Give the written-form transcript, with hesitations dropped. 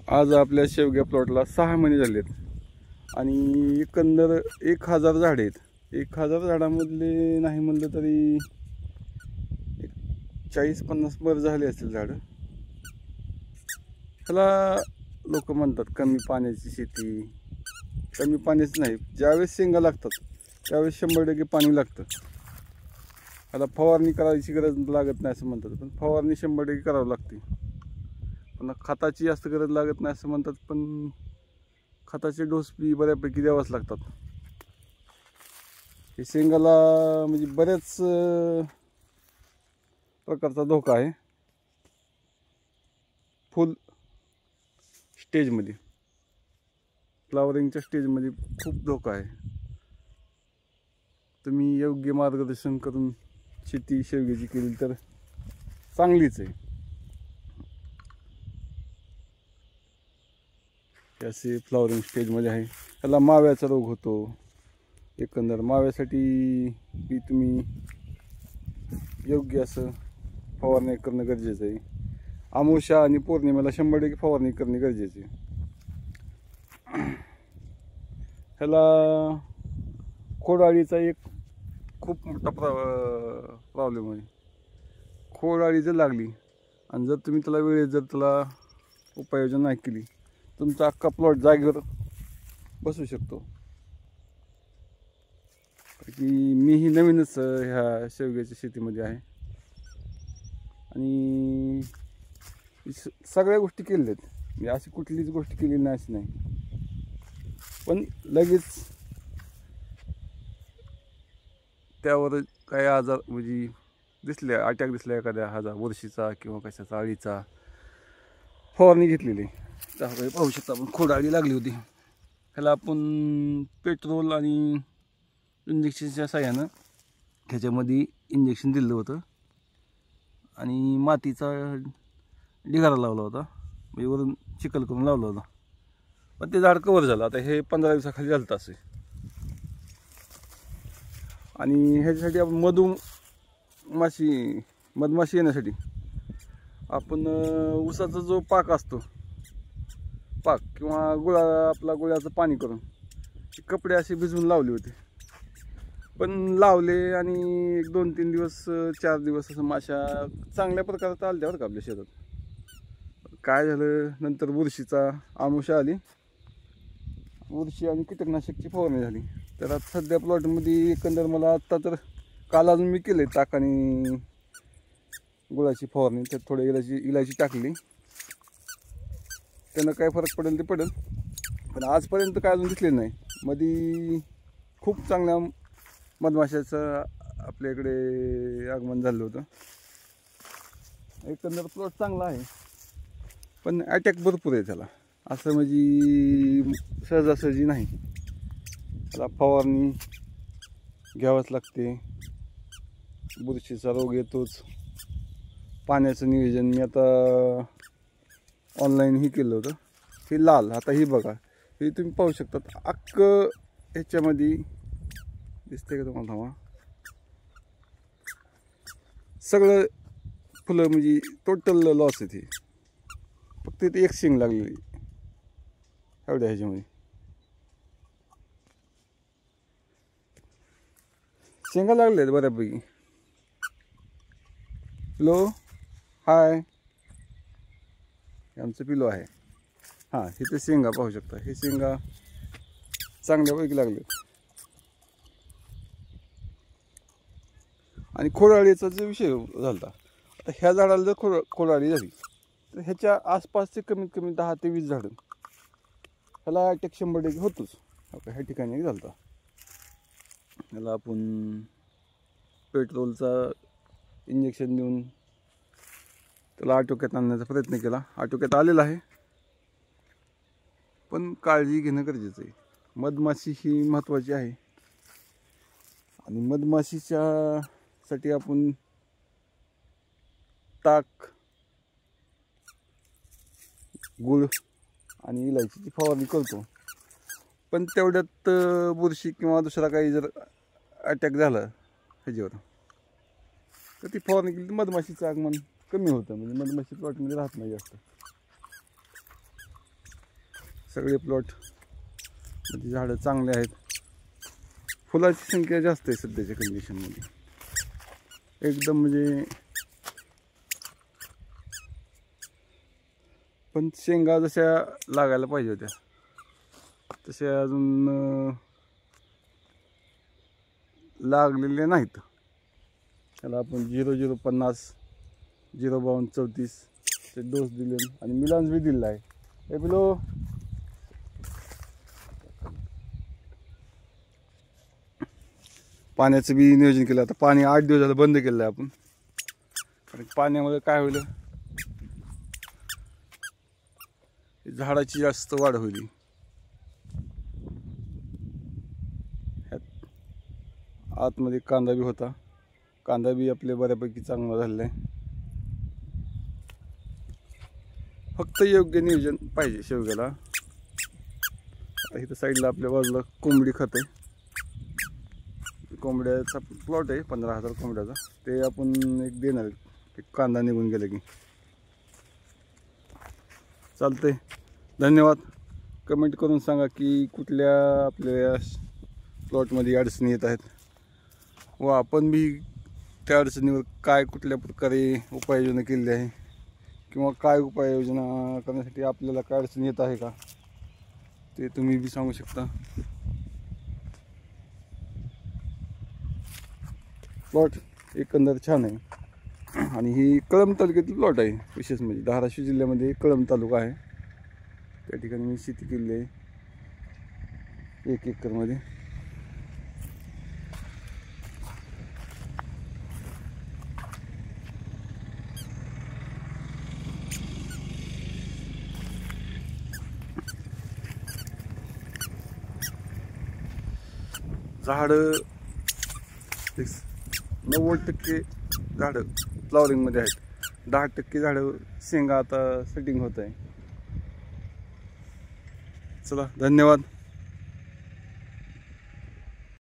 आज आपल्या शेवग्या प्लॉटला 6 महिने झालेत आणि एकंदर 1000 झाडे आहेत. 1000 झाडामधले नाही म्हणलं तरी 40-50 वर झाले असतील झाडं. त्याला लोक म्हणतात कमी पाण्याची शेती. कमी पाण्याच नाही, ज्यावेळेस शेंगा लागतात त्यावेळेस 100% पाणी लागतं. त्याला फवारणी करायची गरज लागत नाही असं म्हणतात, पण फवारणी 100% करावं लागते. पुन्हा खताची जास्त गरज लागत नाही असं म्हणतात, पण खताचे डोस बी बऱ्यापैकी द्यावाच लागतात. हे शेंगाला म्हणजे बऱ्याच प्रकारचा धोका आहे. फुल स्टेजमध्ये, फ्लावरिंगच्या स्टेजमध्ये खूप धोका आहे. तुम्ही योग्य मार्गदर्शन करून शेती शेवग्याची केली तर चांगलीच आहे. असे फ्लावरिंग स्टेजमध्ये आहे. त्याला माव्याचा रोग होतो. एकंदर माव्यासाठी बी तुम्ही योग्य असं फवारणी करणं गरजेचं आहे. अमावस्या आणि पौर्णिमेला 100% फवारणी करणे गरजेचे आहे. ह्याला खोडआळीचा एक खूप मोठा प्रॉब्लेम आहे. खोडआळी जर लागली आणि जर तुम्ही त्याला वेळेत जर त्याला उपाययोजना नाही केली, तुमचा अख्खा प्लॉट जागेवर बसू शकतो. की मीही नवीनच ह्या शेवग्याच्या शेतीमध्ये आहे आणि सगळ्या गोष्टी केलेल्या आहेत. म्हणजे अशी कुठलीच गोष्ट केली नाही अशी नाही, पण लगेच त्यावर काही आजार म्हणजे दिसल्या, अटॅक दिसल्या एखाद्या बुरशीचा किंवा कशाचा अळीचा, फवारणी घेतलेली. त्यामध्ये पाहू शकता आपण खोडआळी लागली होती. ह्याला आपण पेट्रोल आणि इंजेक्शनच्या साह्यानं ह्याच्यामध्ये इंजेक्शन दिलं होतं आणि मातीचा ढिगारा लावला होता, म्हणजे वरून चिखल करून लावला होता. पण ते झाड कव्हर झालं. आता हे 15 दिवसाखाली झालं असे. आणि ह्याच्यासाठी आपण मधमाशी येण्यासाठी आपण ऊसाचा जो पाक असतो, पाक किंवा आपला गुळाचं पाणी करून कपडे असे भिजवून लावले होते. पण लावले आणि 1-2-3 दिवस 4 दिवस असं माशा चांगल्या प्रकारात आल्या बरं का आपल्या शेतात. काय झालं, नंतर बुरशीचा अमावस्या आली, बुरशी आणि कीटकनाशकची फवारणी झाली. तर आता सध्या प्लॉटमध्ये एकंदर मला आत्ता तर काल अजून मी केले ताक आणि गुळाची फवारणी. त्यात थोडे इलायची टाकली. त्यानं काय फरक पडेल ते पडेल, पण आजपर्यंत काय अजून दिसलेलं नाही. मध्ये खूप चांगल्या मधमाशाचं आपल्याकडे आगमन झालं होतं. एकंदर प्लॉट चांगला आहे, पण अटॅक भरपूर आहे त्याला. असं म्हणजे सहजासहजी नाही, त्याला फवारणी घ्यावंच लागते. बुरशीचा रोग येतोच. पाण्याचं नियोजन मी आता ऑनलाईन ही केलं होतं. हे लाल, आता ही बघा, हे तुम्ही पाहू शकता अख्खं ह्याच्यामध्ये दिसतंय का तुम्हाला? हवा सगळं फुलं म्हणजे टोटल लॉस आहे. ते फक्त इथे एक शेंग लागलेली एवढ्या ह्याच्यामध्ये. शेंगा लागल्या आहेत बऱ्यापैकी. हॅलो, हाय, आमचं पिलो आहे. हां, इथे शेंगा पाहू शकता. हे शेंगा चांगल्यापैकी लागले. आणि खोडआळीचा जो विषय झाला, आता ह्या झाडाला जर खोडआळी झाली तर ह्याच्या आसपासचे कमीत कमी 10 ते 20 झाडं ह्याला अटॅक 100% होतोच. ह्या ठिकाणी एक झाला. ह्याला आपण पेट्रोलचा इंजेक्शन देऊन त्याला आटोक्यात आणण्याचा प्रयत्न केला. आटोक्यात आलेला आहे, पण काळजी घेणं गरजेचं आहे. मधमाशी ही महत्त्वाची आहे आणि मधमाशीच्या साठी आपण ताक, गुळ आणि इलायचीची फवारणी करतो. पण तेवढ्यात बुरशी किंवा दुसरा काही जर अटॅक झाला ह्याच्यावर, तर ती फवारणी केली तर मधमाशीचं आगमन कमी होतं. म्हणजे मधमाशी प्लॉटमध्ये राहत नाही जास्त. सगळे प्लॉट मध्ये झाडं चांगले आहेत. फुलाची संख्या जास्त आहे सध्याच्या कंडिशनमध्ये. एकदम म्हणजे पण शेंगा जशा लागायला पाहिजे होत्या तशा अजून लागलेले नाहीत. त्याला आपण 0050 05234 चे डोस दिले आणि मिलान्स बी दिलेला आहे. हे बिलो पाण्याचं बी नियोजन केलं. आता पाणी 8 दिवस झालं बंद केलं आहे आपण, कारण पाण्यामुळे काय होईल, झाडाची जास्त वाढ होईल. आतमध्ये कांदा बी होता, कांदा बी आपले बऱ्यापैकी चांगला झालेला आहे. फक्त योग्य नियोजन पाहिजे शेवग्याला. आता इथं साईडला आपल्या बाजूला कोंबडी खात आहे. कोंबड्याचा प्लॉट आहे 15,000 कोंबड्याचा. ते आपण एक देणार एक कांदा निघून गेला की. चालतंय, धन्यवाद. कमेंट करून सांगा की कुठल्या आपल्या प्लॉटमध्ये अडचणी येत आहेत व आपण बी त्या अडचणीवर काय कुठल्या प्रकारे उपाययोजना केलेली आहे किंवा काय उपाययोजना करण्यासाठी आपल्याला काय अडचण येत आहे का ते तुम्ही बी सांगू शकता. प्लॉट एकंदर छान आहे आणि ही कळंब तालुक्यातील प्लॉट आहे. विशेष म्हणजे धाराशिव जिल्ह्यामध्ये कळंब तालुका आहे. त्या ठिकाणी मी शेती केली आहे 1 एकरमध्ये. झाडं 90% झाडं फ्लॉवरिंगमध्ये आहेत. 10% झाडं शेंगा आता सेटिंग होत आहे. चला, धन्यवाद.